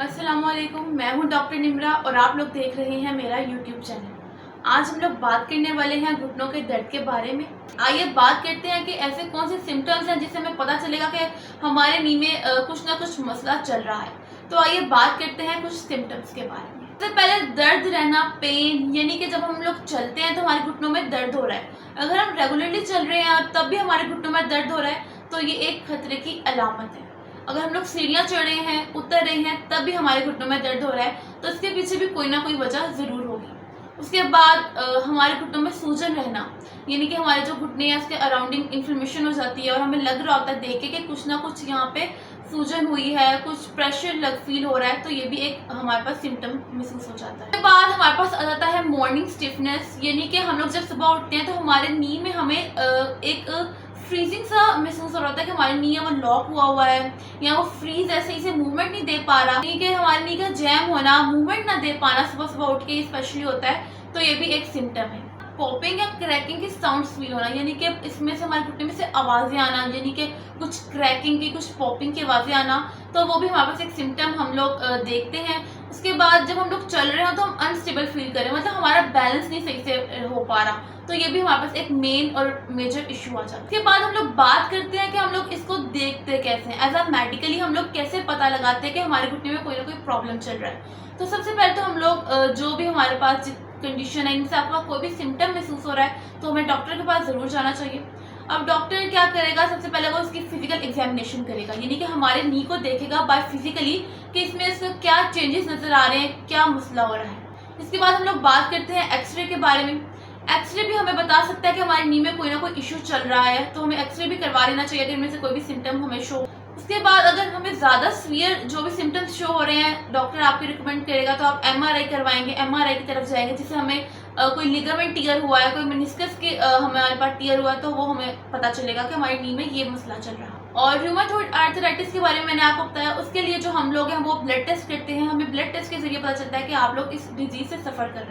अस्सलामुअलैकुम, मैं हूं डॉक्टर निम्रा और आप लोग देख रहे हैं मेरा यूट्यूब चैनल। आज हम लोग बात करने वाले हैं घुटनों के दर्द के बारे में। आइए बात करते हैं कि ऐसे कौन से सिम्टम्स हैं जिससे हमें पता चलेगा कि हमारे नी में कुछ ना कुछ मसला चल रहा है। तो आइए बात करते हैं कुछ सिम्टम्स के बारे में। सबसे पहले दर्द रहना, पेन, यानी कि जब हम लोग चलते हैं तो हमारे घुटनों में दर्द हो रहा है। अगर हम रेगुलरली चल रहे हैं और तब भी हमारे घुटनों में दर्द हो रहा है तो ये एक खतरे की अलामत है। अगर हम लोग सीढ़ियाँ चढ़ रहे हैं, उतर रहे हैं, तब भी हमारे घुटनों में दर्द हो रहा है तो इसके पीछे भी कोई ना कोई वजह ज़रूर होगी। उसके बाद हमारे घुटनों में सूजन रहना, यानी कि हमारे जो घुटने हैं उसके अराउंडिंग इन्फ्लेमेशन हो जाती है और हमें लग रहा होता है देख के कि कुछ ना कुछ यहाँ पे सूजन हुई है, कुछ प्रेशर लग फील हो रहा है, तो ये भी एक हमारे पास सिम्टम महसूस हो जाता है। उसके बाद हमारे पास आ जाता है मॉर्निंग स्टिफनेस, यानी कि हम लोग जब सुबह उठते हैं तो हमारे नी में हमें एक फ्रीजिंग सा महसूस हो रहा था कि हमारी नी है वो लॉक हुआ है या वो फ्रीज ऐसे इसे मूवमेंट नहीं दे पा रहा, यानी कि हमारी नी का जैम होना, मूवमेंट ना दे पाना सुबह सुबह उठ के स्पेशली होता है, तो ये भी एक सिम्टम है। पॉपिंग या क्रैकिंग के साउंड फील होना, यानी कि इसमें से हमारे घुटने में से आवाज़ें आना, यानी कि कुछ क्रैकिंग की, कुछ पॉपिंग की आवाज़ें आना, तो वो भी हमारे पास एक सिम्टम हम लोग देखते हैं। उसके बाद जब हम लोग चल रहे हो तो हम अनस्टेबल फील करें, मतलब हमारा बैलेंस नहीं सही से हो पा रहा, तो ये भी हमारे पास एक मेन और मेजर इशू आ जाता है। उसके बाद हम लोग बात करते हैं कि हम लोग इसको देखते कैसे हैं, एज अ मेडिकली हम लोग कैसे पता लगाते हैं कि हमारे घुटने में कोई ना कोई प्रॉब्लम चल रहा है। तो सबसे पहले तो हम लोग जो भी हमारे पास कंडीशन है, इनसे आपका कोई भी सिम्टम महसूस हो रहा है तो हमें डॉक्टर के पास ज़रूर जाना चाहिए। अब डॉक्टर क्या करेगा, सबसे पहले वो इसकी फिजिकल एग्जामिनेशन करेगा, यानी कि हमारे नी को देखेगा बाय फिजिकली कि इसमें इसका क्या चेंजेस नज़र आ रहे हैं, क्या मसला हो रहा है। इसके बाद हम लोग बात करते हैं एक्सरे के बारे में। एक्सरे भी हमें बता सकता है कि हमारी नी में कोई ना कोई इशू चल रहा है, तो हमें एक्सरे भी करवा लेना चाहिए अगर इनमें से कोई भी सिम्टम हमें शो। उसके बाद अगर हमें ज़्यादा सीवियर जो भी सिम्टम्स शो हो रहे हैं, डॉक्टर आपको रिकमेंड करेगा तो आप एमआरआई करवाएंगे, एमआरआई की तरफ जाएंगे, जिससे हमें कोई लिगामेंट टीयर हुआ है, कोई मेनिस्कस के हमारे पास टीयर हुआ है, तो वो हमें पता चलेगा कि हमारी नी में ये मसला चल रहा है। और रूमेटॉइड आर्थराइटिस के बारे में मैंने आपको बताया, उसके लिए जो हम लोग हैं वो ब्लड टेस्ट करते हैं। हमें ब्लड टेस्ट के जरिए पता चलता है कि आप लोग इस डिजीज से सफ़र कर रहे हैं।